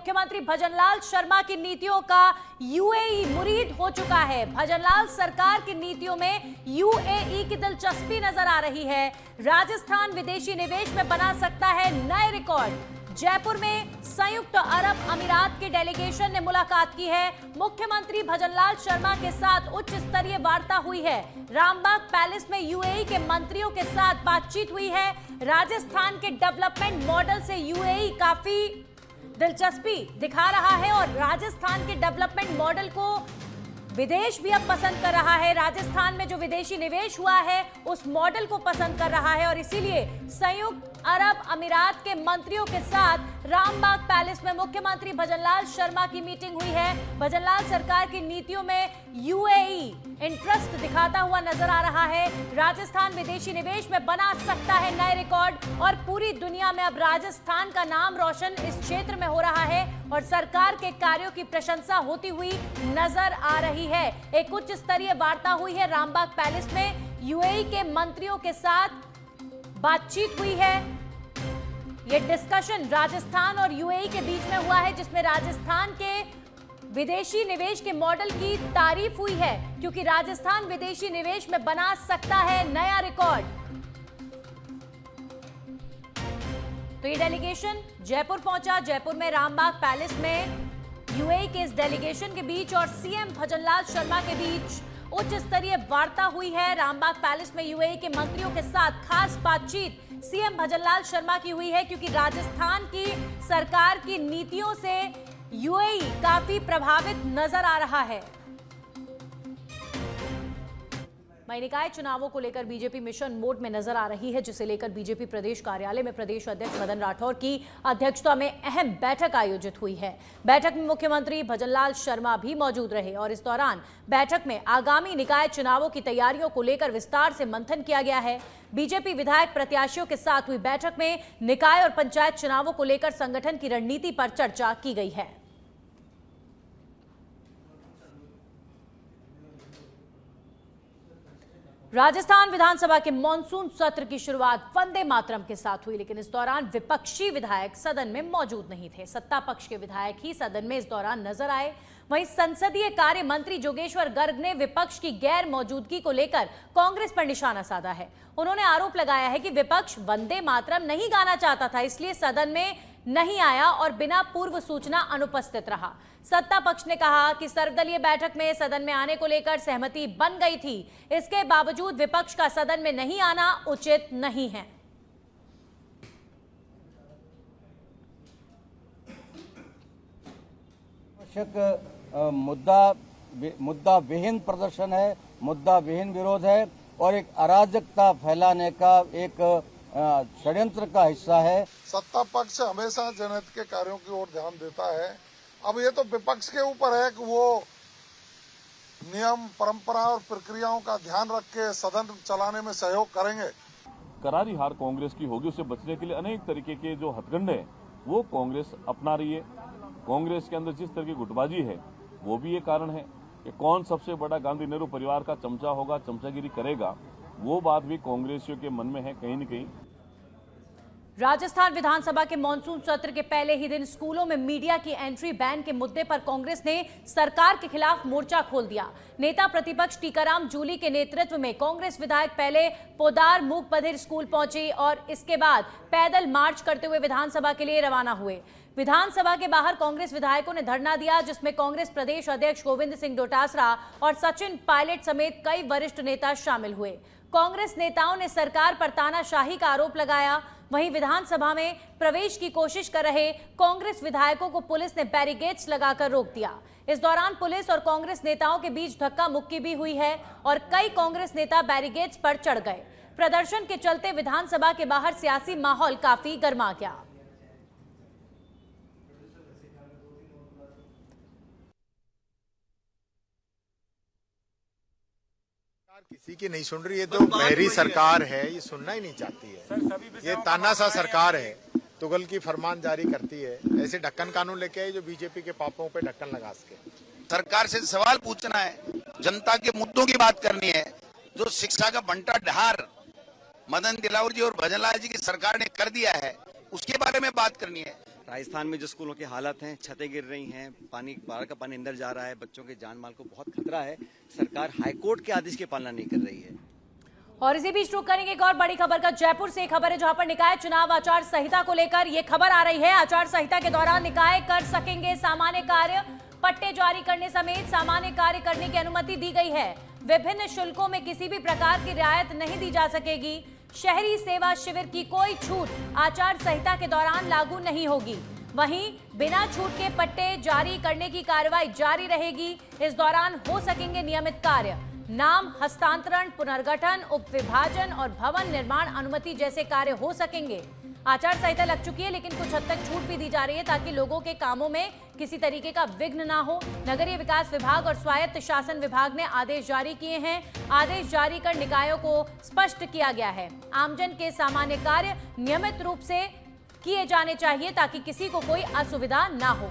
मुख्यमंत्री भजनलाल शर्मा की नीतियों का यूएई मुरीद हो चुका है। भजनलाल सरकार की नीतियों में यूएई की दिलचस्पी नजर आ रही है। राजस्थान विदेशी निवेश में बना सकता है नए रिकॉर्ड। जयपुर में संयुक्त अरब अमीरात के डेलीगेशन ने मुलाकात की है। मुख्यमंत्री भजनलाल शर्मा के साथ उच्च स्तरीय वार्ता हुई है। रामबाग पैलेस में यूएई के मंत्रियों के साथ बातचीत हुई है। राजस्थान के डेवलपमेंट मॉडल से यूएई काफी दिलचस्पी दिखा रहा है और राजस्थान के डेवलपमेंट मॉडल को विदेश भी अब पसंद कर रहा है। राजस्थान में जो विदेशी निवेश हुआ है उस मॉडल को पसंद कर रहा है और इसीलिए संयुक्त अरब अमीरात के मंत्रियों के साथ रामबाग पैलेस में मुख्यमंत्री भजनलाल शर्मा की मीटिंग हुई है। भजनलाल सरकार की नीतियों में यूएई इंटरेस्ट दिखाता हुआ नजर आ रहा है। राजस्थान विदेशी निवेश में बना सकता है नए रिकॉर्ड और पूरी दुनिया में अब राजस्थान का नाम रोशन इस क्षेत्र में हो रहा है और सरकार के कार्यों की प्रशंसा होती हुई नजर आ रही है। एक उच्च स्तरीय वार्ता हुई है रामबाग पैलेस में। यूएई के मंत्रियों के साथ बातचीत हुई है। यह डिस्कशन राजस्थान और यूएई के बीच में हुआ है जिसमें राजस्थान के विदेशी निवेश के मॉडल की तारीफ हुई है क्योंकि राजस्थान विदेशी निवेश में बना सकता है नया रिकॉर्ड। तो ये डेलीगेशन जयपुर पहुंचा। जयपुर में रामबाग पैलेस में यूएई के इस डेलीगेशन के बीच और सीएम भजनलाल शर्मा के बीच उच्च स्तरीय वार्ता हुई है। रामबाग पैलेस में यूएई के मंत्रियों के साथ खास बातचीत सीएम भजनलाल शर्मा की हुई है क्योंकि राजस्थान की सरकार की नीतियों से यूएई काफी प्रभावित नजर आ रहा है। निकाय चुनावों को लेकर बीजेपी मिशन मोड में नजर आ रही है जिसे लेकर बीजेपी प्रदेश कार्यालय में प्रदेश अध्यक्ष मदन राठौर की अध्यक्षता में अहम बैठक आयोजित हुई है। बैठक में मुख्यमंत्री भजनलाल शर्मा भी मौजूद रहे और इस दौरान बैठक में आगामी निकाय चुनावों की तैयारियों को लेकर विस्तार से मंथन किया गया है। बीजेपी विधायक प्रत्याशियों के साथ हुई बैठक में निकाय और पंचायत चुनावों को लेकर संगठन की रणनीति पर चर्चा की गई है। राजस्थान विधानसभा के मॉनसून सत्र की शुरुआत वंदे मातरम के साथ हुई लेकिन इस दौरान विपक्षी विधायक सदन में मौजूद नहीं थे। सत्ता पक्ष के विधायक ही सदन में इस दौरान नजर आए। वहीं संसदीय कार्य मंत्री जोगेश्वर गर्ग ने विपक्ष की गैर मौजूदगी को लेकर कांग्रेस पर निशाना साधा है। उन्होंने आरोप लगाया है कि विपक्ष वंदे मातरम नहीं गाना चाहता था इसलिए सदन में नहीं आया और बिना पूर्व सूचना अनुपस्थित रहा। सत्ता पक्ष ने कहा कि सर्वदलीय बैठक में सदन में आने को लेकर सहमति बन गई थी, इसके बावजूद विपक्ष का सदन में नहीं आना उचित नहीं है। मुद्दा विहीन प्रदर्शन है, मुद्दा विहीन विरोध है और एक अराजकता फैलाने का एक षड्यंत्र का हिस्सा है। सत्ता पक्ष हमेशा जनहित के कार्यों की ओर ध्यान देता है। अब ये तो विपक्ष के ऊपर है कि वो नियम, परंपरा और प्रक्रियाओं का ध्यान रख के सदन चलाने में सहयोग करेंगे। करारी हार कांग्रेस की होगी, उससे बचने के लिए अनेक तरीके के जो हथकंडे हैं वो कांग्रेस अपना रही है। कांग्रेस के अंदर जिस तरह की गुटबाजी है वो भी ये कारण है कि कौन सबसे बड़ा गांधी नेहरू परिवार का चमचा होगा, चमचागिरी करेगा, वो बात भी कांग्रेसियों के मन में है कहीं न कहीं। राजस्थान विधानसभा के मॉनसून सत्र के पहले ही दिन स्कूलों में मीडिया की एंट्री बैन के मुद्दे पर कांग्रेस ने सरकार के खिलाफ मोर्चा खोल दिया। नेता प्रतिपक्ष टीकाराम जूली के नेतृत्व में कांग्रेस विधायक पहले पोदार मूक बधिर स्कूल पहुंचे और इसके बाद पैदल मार्च करते हुए विधानसभा के लिए रवाना हुए। विधानसभा के बाहर कांग्रेस विधायकों ने धरना दिया जिसमें कांग्रेस प्रदेश अध्यक्ष गोविंद सिंह डोटासरा और सचिन पायलट समेत कई वरिष्ठ नेता शामिल हुए। कांग्रेस नेताओं ने सरकार पर तानाशाही का आरोप लगाया। वहीं विधानसभा में प्रवेश की कोशिश कर रहे कांग्रेस विधायकों को पुलिस ने बैरिकेड्स लगाकर रोक दिया। इस दौरान पुलिस और कांग्रेस नेताओं के बीच धक्का मुक्की भी हुई है और कई कांग्रेस नेता बैरिकेड्स पर चढ़ गए। प्रदर्शन के चलते विधानसभा के बाहर सियासी माहौल काफी गर्मा गया। किसी की नहीं सुन रही है, तो बहरी सरकार है, ये सुनना ही नहीं चाहती है। ये तानाशाह सरकार है, तुगल की फरमान जारी करती है। ऐसे ढक्कन कानून लेके आई जो बीजेपी के पापों पे ढक्कन लगा सके। सरकार से सवाल पूछना है, जनता के मुद्दों की बात करनी है। जो शिक्षा का बंटा ढार मदन दिलावर जी और भजनलाल जी की सरकार ने कर दिया है, उसके बारे में बात करनी है। राजस्थान में जो स्कूलों की हालत हैं, छतें गिर रही हैं, पानी बाढ़ का पानी अंदर जा रहा है, बच्चों के जान माल को बहुत खतरा है। सरकार हाईकोर्ट के आदेश की पालना नहीं कर रही है। और इसी बीच रुक करेंगे एक और बड़ी खबर का। जयपुर से खबर है जहां पर निकाय चुनाव आचार संहिता को लेकर यह खबर आ रही है। आचार संहिता के दौरान निकाय कर सकेंगे सामान्य कार्य, पट्टे जारी करने समेत सामान्य कार्य करने की अनुमति दी गई है। विभिन्न शुल्कों में किसी भी प्रकार की रियायत नहीं दी जा सकेगी। शहरी सेवा शिविर की कोई छूट आचार संहिता के दौरान लागू नहीं होगी। वहीं बिना छूट के पट्टे जारी करने की कार्रवाई जारी रहेगी। इस दौरान हो सकेंगे नियमित कार्य। नाम हस्तांतरण, पुनर्गठन, उपविभाजन और भवन निर्माण अनुमति जैसे कार्य हो सकेंगे। आचार संहिता लग चुकी है लेकिन कुछ हद तक छूट भी दी जा रही है ताकि लोगों के कामों में किसी तरीके का विघ्न ना हो। नगरीय विकास विभाग और स्वायत्त शासन विभाग ने आदेश जारी किए हैं। आदेश जारी कर निकायों को स्पष्ट किया गया है आमजन के सामान्य कार्य नियमित रूप से किए जाने चाहिए ताकि किसी को कोई असुविधा ना हो।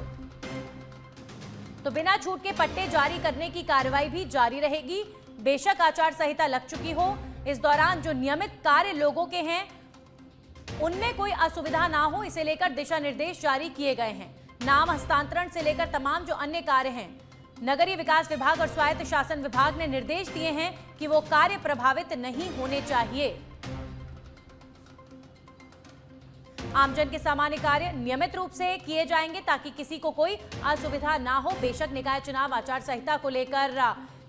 तो बिना छूट के पट्टे जारी करने की कार्रवाई भी जारी रहेगी। बेशक आचार संहिता लग चुकी हो, इस दौरान जो नियमित कार्य लोगों के हैं उनमें कोई असुविधा ना हो, इसे लेकर दिशा निर्देश जारी किए गए हैं। नाम हस्तांतरण से लेकर तमाम जो अन्य कार्य हैं, नगरीय विकास विभाग और स्वायत्त शासन विभाग ने निर्देश दिए हैं कि वो कार्य प्रभावित नहीं होने चाहिए। आमजन के सामान्य कार्य नियमित रूप से किए जाएंगे ताकि किसी को कोई असुविधा ना हो। बेशक निकाय चुनाव आचार संहिता को लेकर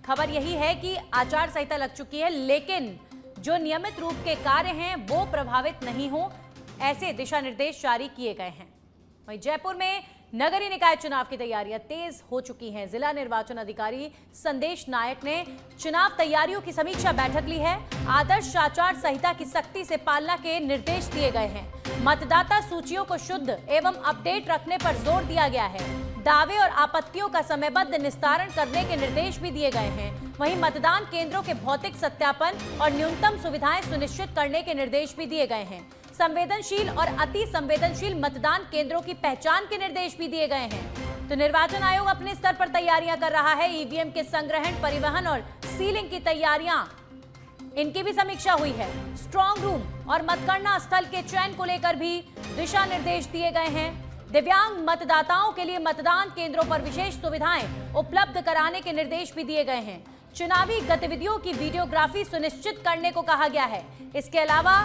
खबर यही है कि आचार संहिता लग चुकी है लेकिन जो नियमित रूप के कार्य हैं वो प्रभावित नहीं हो, ऐसे दिशा निर्देश जारी किए गए हैं। वहीं जयपुर में नगरीय निकाय चुनाव की तैयारियां तेज हो चुकी हैं। जिला निर्वाचन अधिकारी संदेश नायक ने चुनाव तैयारियों की समीक्षा बैठक ली है। आदर्श आचार संहिता की सख्ती से पालना के निर्देश दिए गए हैं। मतदाता सूचियों को शुद्ध एवं अपडेट रखने पर जोर दिया गया है। दावे और आपत्तियों का समयबद्ध निस्तारण करने के निर्देश भी दिए गए हैं। वहीं मतदान केंद्रों के भौतिक सत्यापन और न्यूनतम सुविधाएं सुनिश्चित करने के निर्देश भी दिए गए हैं। संवेदनशील और अति संवेदनशील मतदान केंद्रों की पहचान के निर्देश भी दिए गए हैं। तो निर्वाचन आयोग अपने स्तर पर तैयारियां कर रहा है। ईवीएम के संग्रहण, परिवहन और सीलिंग की तैयारियां, इनकी भी समीक्षा हुई है। स्ट्रांग रूम और मतगणना स्थल के चयन को लेकर भी दिशा निर्देश दिए गए हैं। दिव्यांग मतदाताओं के लिए मतदान केंद्रों पर विशेष सुविधाएं उपलब्ध कराने के निर्देश भी दिए गए हैं। चुनावी गतिविधियों की वीडियोग्राफी सुनिश्चित करने को कहा गया है। इसके अलावा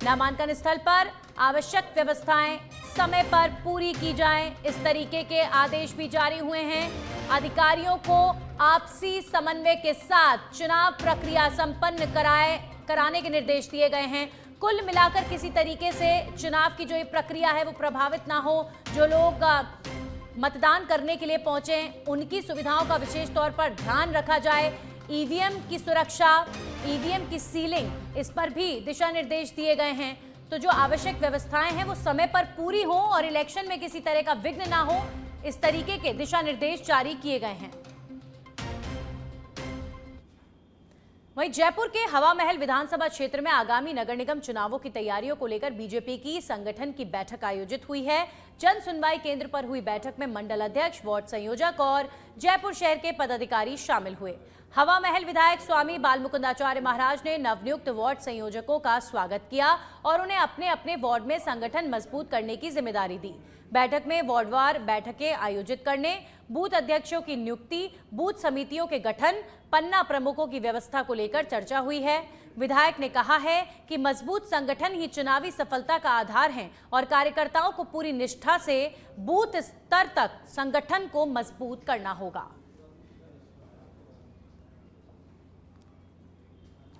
नामांकन स्थल पर आवश्यक व्यवस्थाएं समय पर पूरी की जाएं, इस तरीके के आदेश भी जारी हुए हैं। अधिकारियों को आपसी समन्वय के साथ चुनाव प्रक्रिया संपन्न कराने के निर्देश दिए गए हैं। कुल मिलाकर किसी तरीके से चुनाव की जो ये प्रक्रिया है वो प्रभावित ना हो। जो लोग मतदान करने के लिए पहुंचे उनकी सुविधाओं का विशेष तौर पर ध्यान रखा जाए। ईवीएम की सुरक्षा, ईवीएम की सीलिंग, इस पर भी दिशा निर्देश दिए गए हैं। तो जो आवश्यक व्यवस्थाएं हैं वो समय पर पूरी हो और इलेक्शन में किसी तरह का विघ्न ना हो, इस तरीके के दिशा निर्देश जारी किए गए हैं। वहीं जयपुर के हवा महल विधानसभा क्षेत्र में आगामी नगर निगम चुनावों की तैयारियों को लेकर बीजेपी की संगठन की बैठक आयोजित हुई है। जन सुनवाई केंद्र पर हुई बैठक में मंडल अध्यक्ष, वार्ड संयोजक और जयपुर शहर के पदाधिकारी शामिल हुए। हवा महल विधायक स्वामी बालमुकुंदाचार्य महाराज ने नवनियुक्त वार्ड संयोजकों का स्वागत किया और उन्हें अपने अपने वार्ड में संगठन मजबूत करने की जिम्मेदारी दी। बैठक में वार्डवार बैठकें आयोजित करने, बूथ अध्यक्षों की नियुक्ति, बूथ समितियों के गठन, पन्ना प्रमुखों की व्यवस्था को लेकर चर्चा हुई है। विधायक ने कहा है कि मजबूत संगठन ही चुनावी सफलता का आधार है और कार्यकर्ताओं को पूरी निष्ठा से बूथ स्तर तक संगठन को मजबूत करना होगा।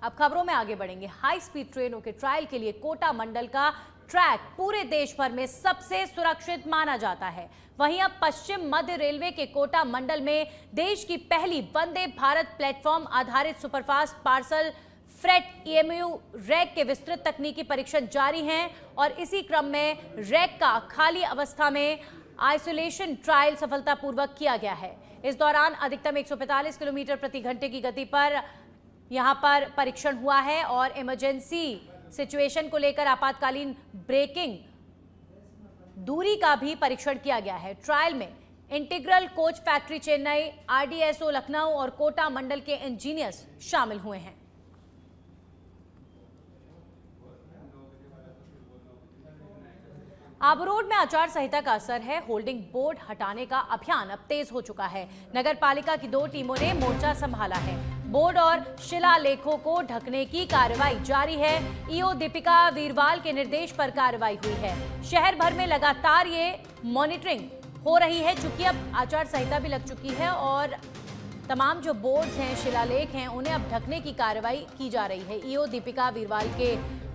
अब खबरों में आगे बढ़ेंगे। हाई स्पीड ट्रेनों के ट्रायल के लिए कोटा मंडल का ट्रैक पूरे देश भर में सबसे सुरक्षित माना जाता है। वहीं अब पश्चिम मध्य रेलवे के कोटा मंडल में देश की पहली वंदे भारत प्लेटफॉर्म आधारित superfast parcel freight EMU rack के विस्तृत तकनीकी परीक्षण जारी हैं और इसी क्रम में रैक का खाली अवस्था में आइसोलेशन ट्रायल सफलतापूर्वक किया गया है। इस दौरान अधिकतम 145 किलोमीटर प्रति घंटे की गति पर यहां पर परीक्षण हुआ है और इमरजेंसी सिचुएशन को लेकर आपातकालीन ब्रेकिंग दूरी का भी परीक्षण किया गया है। ट्रायल में integral coach factory Chennai, RDSO Lucknow और कोटा मंडल के इंजीनियर्स शामिल हुए हैं। आबू रोड में आचार संहिता का असर है। होल्डिंग बोर्ड हटाने का अभियान अब तेज हो चुका है। नगर पालिका की 2 टीमों ने मोर्चा संभाला है। बोर्ड और शिलालेखों को ढकने की कार्रवाई जारी है। ईओ दीपिका वीरवाल के निर्देश पर कार्रवाई हुई है। शहर भर में लगातार ये मॉनिटरिंग हो रही है, चूंकि अब आचार संहिता भी लग चुकी है और तमाम जो बोर्ड्स हैं, शिलालेख हैं, उन्हें अब ढकने की कार्रवाई की जा रही है। ईओ दीपिका वीरवाल के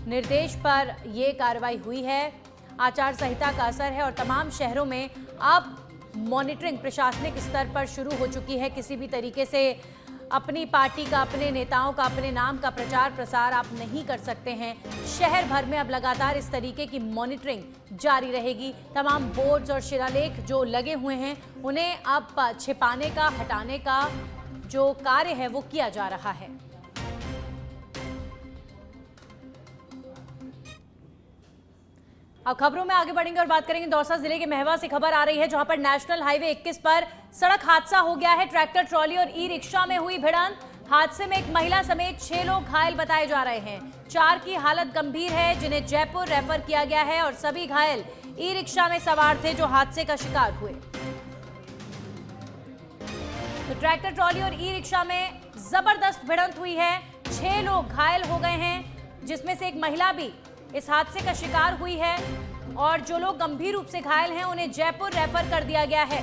निर्देश पर यह कार्रवाई हुई है। आचार संहिता का असर है और तमाम शहरों में अब मॉनिटरिंग प्रशासनिक स्तर पर शुरू हो चुकी है। किसी भी तरीके से अपनी पार्टी का, अपने नेताओं का, अपने नाम का प्रचार प्रसार आप नहीं कर सकते हैं। शहर भर में अब लगातार इस तरीके की मॉनिटरिंग जारी रहेगी। तमाम बोर्ड्स और शिलालेख जो लगे हुए हैं उन्हें अब छिपाने का, हटाने का जो कार्य है वो किया जा रहा है। अब खबरों में आगे बढ़ेंगे और बात करेंगे दौसा जिले के महवा से खबर आ रही है, जहां पर नेशनल हाईवे 21 पर सड़क हादसा हो गया है। ट्रैक्टर ट्रॉली और ई रिक्शा में हुई भिड़ंत। हादसे में एक महिला समेत 6 लोग घायल बताए जा रहे हैं। 4 की हालत गंभीर है, जिन्हें जयपुर रेफर किया गया है और सभी घायल ई रिक्शा में सवार थे जो हादसे का शिकार हुए। तो ट्रैक्टर ट्रॉली और ई रिक्शा में जबरदस्त भिड़ंत हुई है। 6 लोग घायल हो गए हैं, जिसमें से एक महिला भी इस हादसे का शिकार हुई है और जो लोग गंभीर रूप से घायल हैं उन्हें जयपुर रेफर कर दिया गया है।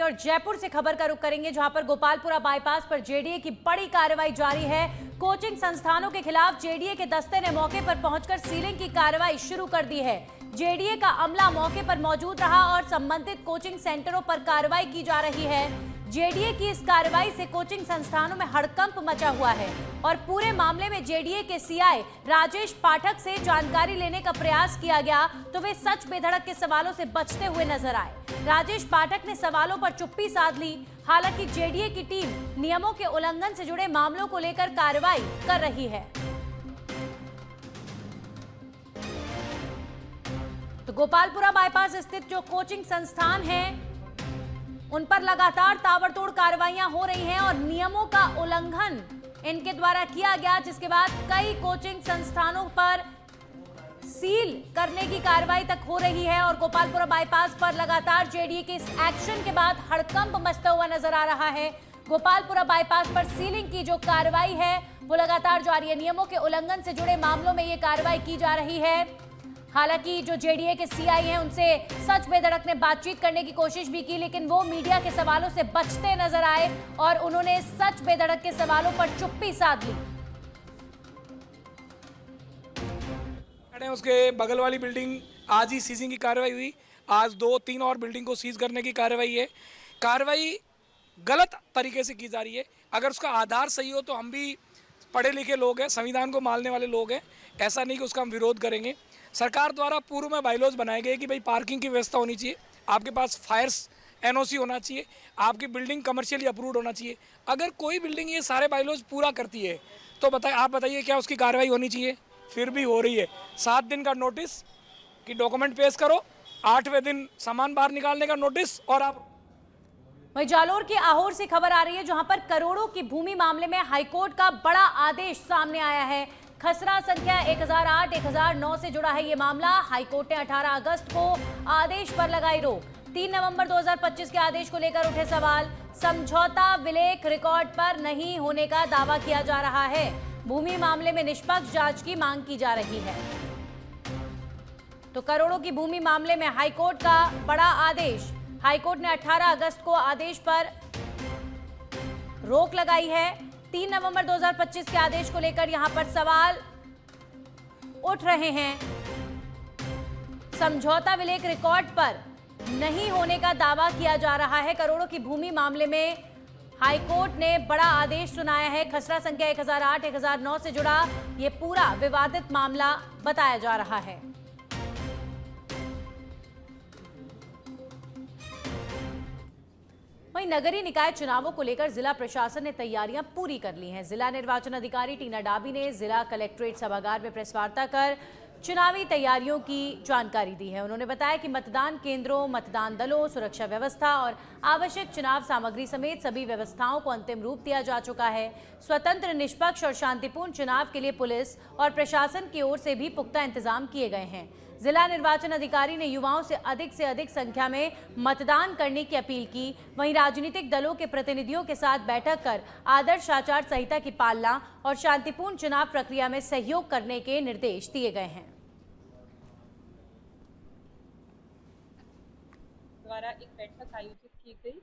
और जयपुर से खबर का रुख करेंगे, जहां पर गोपालपुरा बाईपास पर जेडीए की बड़ी कार्रवाई जारी है। कोचिंग संस्थानों के खिलाफ जेडीए के दस्ते ने मौके पर पहुंचकर सीलिंग की कार्रवाई शुरू कर दी है। जेडीए का अमला मौके पर मौजूद रहा और संबंधित कोचिंग सेंटरों पर कार्रवाई की जा रही है। जेडीए की इस कार्रवाई से कोचिंग संस्थानों में हड़कंप मचा हुआ है और पूरे मामले में जेडीए के सीआई राजेश पाठक से जानकारी लेने का प्रयास किया गया तो वे सच बेधड़क के सवालों से बचते हुए नजर आए। राजेश पाठक ने सवालों पर चुप्पी साध ली। हालांकि जेडीए की टीम नियमों के उल्लंघन से जुड़े मामलों को लेकर कार्रवाई कर रही है। तो गोपालपुरा बाईपास स्थित जो कोचिंग संस्थान हैं उन पर लगातार ताबड़तोड़ कार्रवाइयां हो रही हैं और नियमों का उल्लंघन इनके द्वारा किया गया, जिसके बाद कई कोचिंग संस्थानों पर सील करने की कार्रवाई तक हो रही है। और गोपालपुरा बाईपास पर लगातार जेडीए के इस एक्शन के बाद हड़कंप मचता हुआ नजर आ रहा है। गोपालपुरा बाईपास पर सीलिंग की जो कार्रवाई है वो लगातार जारी है। नियमों के उल्लंघन से जुड़े मामलों में ये कार्रवाई की जा रही है। हालांकि जो जेडीए के सीआई हैं उनसे सच बेधड़क ने बातचीत करने की कोशिश भी की, लेकिन वो मीडिया के सवालों से बचते नजर आए और उन्होंने सच बेधड़क के सवालों पर चुप्पी साध ली। उसके बगल वाली बिल्डिंग आज ही सीजिंग की कार्रवाई हुई। आज 2-3 और बिल्डिंग को सीज करने की कार्रवाई है। कार्रवाई गलत तरीके से की जा रही है। अगर उसका आधार सही हो तो हम भी पढ़े लिखे लोग हैं, संविधान को मानने वाले लोग हैं। ऐसा नहीं कि उसका हम विरोध करेंगे। सरकार द्वारा पूर्व में बाइलॉज बनाए गए कि भाई पार्किंग की व्यवस्था होनी चाहिए, आपके पास फायर्स एनओसी होना चाहिए, आपकी बिल्डिंग कमर्शियली अप्रूव्ड होना चाहिए। अगर कोई बिल्डिंग ये सारे बाइलॉज पूरा करती है तो आप बताइए क्या उसकी कार्रवाई होनी चाहिए? फिर भी हो रही है। 7 दिन का नोटिस कि डॉक्यूमेंट पेश करो, 8वें दिन सामान बाहर निकालने का नोटिस। और आप वहीं जालोर के आहोर से खबर आ रही है, जहां पर करोड़ों की भूमि मामले में हाईकोर्ट का बड़ा आदेश सामने आया है। खसरा संख्या 1008-1009 से जुड़ा है ये मामला। हाईकोर्ट ने 18 अगस्त को आदेश पर लगाई रोक। 3 नवंबर 2025 के आदेश को लेकर उठे सवाल। समझौता विलेख रिकॉर्ड पर नहीं होने का दावा किया जा रहा है। भूमि मामले में निष्पक्ष जांच की मांग की जा रही है। तो करोड़ों की भूमि मामले में हाईकोर्ट का बड़ा आदेश। हाईकोर्ट ने 18 अगस्त को आदेश पर रोक लगाई है। 3 नवंबर 2025 के आदेश को लेकर यहां पर सवाल उठ रहे हैं। समझौता विलेख रिकॉर्ड पर नहीं होने का दावा किया जा रहा है। करोड़ों की भूमि मामले में हाईकोर्ट ने बड़ा आदेश सुनाया है। खसरा संख्या 1008-1009 से जुड़ा ये पूरा विवादित मामला बताया जा रहा है। वहीं नगरीय निकाय चुनावों को लेकर जिला प्रशासन ने तैयारियां पूरी कर ली हैं। जिला निर्वाचन अधिकारी टीना डाबी ने जिला कलेक्ट्रेट सभागार में प्रेस वार्ता कर चुनावी तैयारियों की जानकारी दी है। उन्होंने बताया कि मतदान केंद्रों, मतदान दलों, सुरक्षा व्यवस्था और आवश्यक चुनाव सामग्री समेत सभी व्यवस्थाओं को अंतिम रूप दिया जा चुका है। स्वतंत्र, निष्पक्ष और शांतिपूर्ण चुनाव के लिए पुलिस और प्रशासन की ओर से भी पुख्ता इंतजाम किए गए हैं। जिला निर्वाचन अधिकारी ने युवाओं से अधिक संख्या में मतदान करने की अपील की। वहीं राजनीतिक दलों के प्रतिनिधियों के साथ बैठक कर आदर्श आचार संहिता की पालना और शांतिपूर्ण चुनाव प्रक्रिया में सहयोग करने के निर्देश दिए गए हैं। द्वारा एक बैठक आयोजित की गई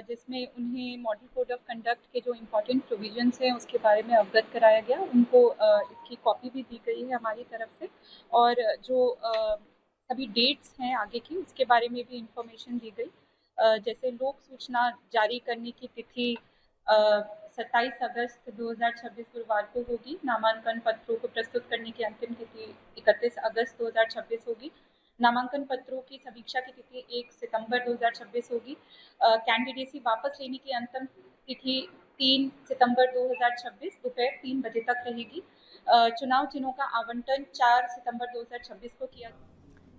जिसमें उन्हें मॉडल कोड ऑफ कंडक्ट के जो इम्पोर्टेंट प्रोविजंस हैं उसके बारे में अवगत कराया गया। उनको इसकी कॉपी भी दी गई है हमारी तरफ से, और जो सभी डेट्स हैं आगे की उसके बारे में भी इंफॉर्मेशन दी गई। जैसे लोक सूचना जारी करने की तिथि 27 अगस्त 2026 गुरुवार को होगी। नामांकन पत्रों को प्रस्तुत करने की अंतिम तिथि 31 अगस्त 2026 होगी। नामांकन पत्रों की समीक्षा की तिथि 1 सितंबर 2026 होगी। कैंडिडेसी वापस लेने की अंतिम तिथि 3 सितंबर 2026 दोपहर 3 बजे तक रहेगी। चुनाव चिन्हों का आवंटन 4 सितंबर 2026 को किया।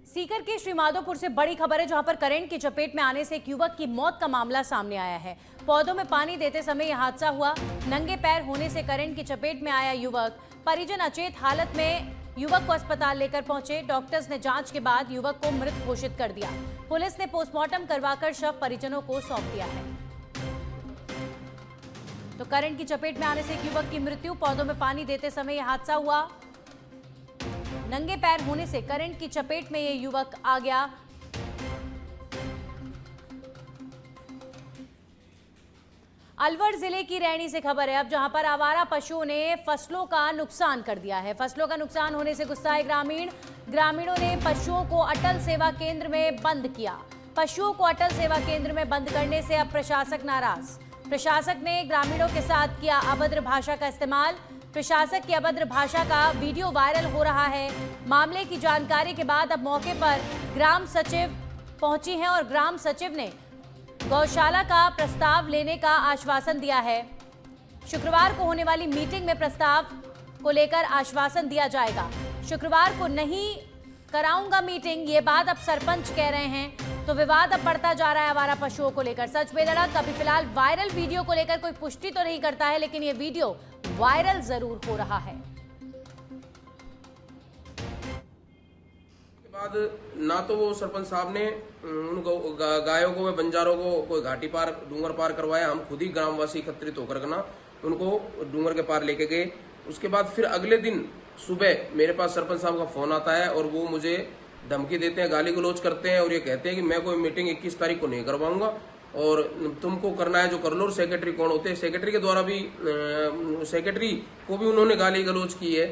सीकर के श्रीमाधोपुर से बड़ी खबर है, जहां पर करंट की चपेट में आने से एक युवक की मौत का मामला सामने आया है। पौधों में पानी देते समय यह हादसा हुआ। नंगे पैर होने से करंट की चपेट में आया युवक। परिजन अचेत हालत में युवक को अस्पताल लेकर पहुंचे। डॉक्टर्स ने जांच के बाद युवक को मृत घोषित कर दिया। पुलिस ने पोस्टमार्टम करवाकर शव परिजनों को सौंप दिया है। तो करंट की चपेट में आने से एक युवक की मृत्यु। पौधों में पानी देते समय यह हादसा हुआ। नंगे पैर होने से करंट की चपेट में यह युवक आ गया। अलवर जिले की रैनी से खबर है अब, जहां पर आवारा पशुओं ने फसलों का नुकसान कर दिया है। फसलों का नुकसान होने से गुस्साए ग्रामीणों ने पशुओं को अटल सेवा केंद्र में बंद किया। पशुओं को अटल सेवा केंद्र में बंद करने से अब प्रशासक नाराज। प्रशासक ने ग्रामीणों के साथ किया अभद्र भाषा का इस्तेमाल। प्रशासक की अभद्र भाषा का वीडियो वायरल हो रहा है। मामले की जानकारी के बाद अब मौके पर ग्राम सचिव पहुंची हैं और ग्राम सचिव ने गौशाला का प्रस्ताव लेने का आश्वासन दिया है। शुक्रवार को होने वाली मीटिंग में प्रस्ताव को लेकर आश्वासन दिया जाएगा। शुक्रवार को नहीं कराऊंगा मीटिंग, ये बात अब सरपंच कह रहे हैं। तो विवाद अब बढ़ता जा रहा है आवारा पशुओं को लेकर। सच बेधड़क अभी फिलहाल वायरल वीडियो को लेकर कोई पुष्टि तो नहीं करता है, लेकिन ये वीडियो वायरल जरूर हो रहा है। बाद ना तो वो सरपंच साहब ने उन गायों को व बंजारों को कोई घाटी पार डूंगर पार करवाया। हम खुद ही ग्रामवासी एकत्रित होकर ना उनको डूंगर के पार लेके गए। उसके बाद फिर अगले दिन सुबह मेरे पास सरपंच साहब का फोन आता है और वो मुझे धमकी देते हैं, गाली गलौज करते हैं और ये कहते हैं कि मैं कोई मीटिंग 21 तारीख को नहीं करवाऊंगा और तुमको करना है जो कर लो। और सेक्रेटरी कौन होते हैं, सेक्रेटरी के द्वारा भी सेक्रेटरी को भी उन्होंने गाली गलौज की है।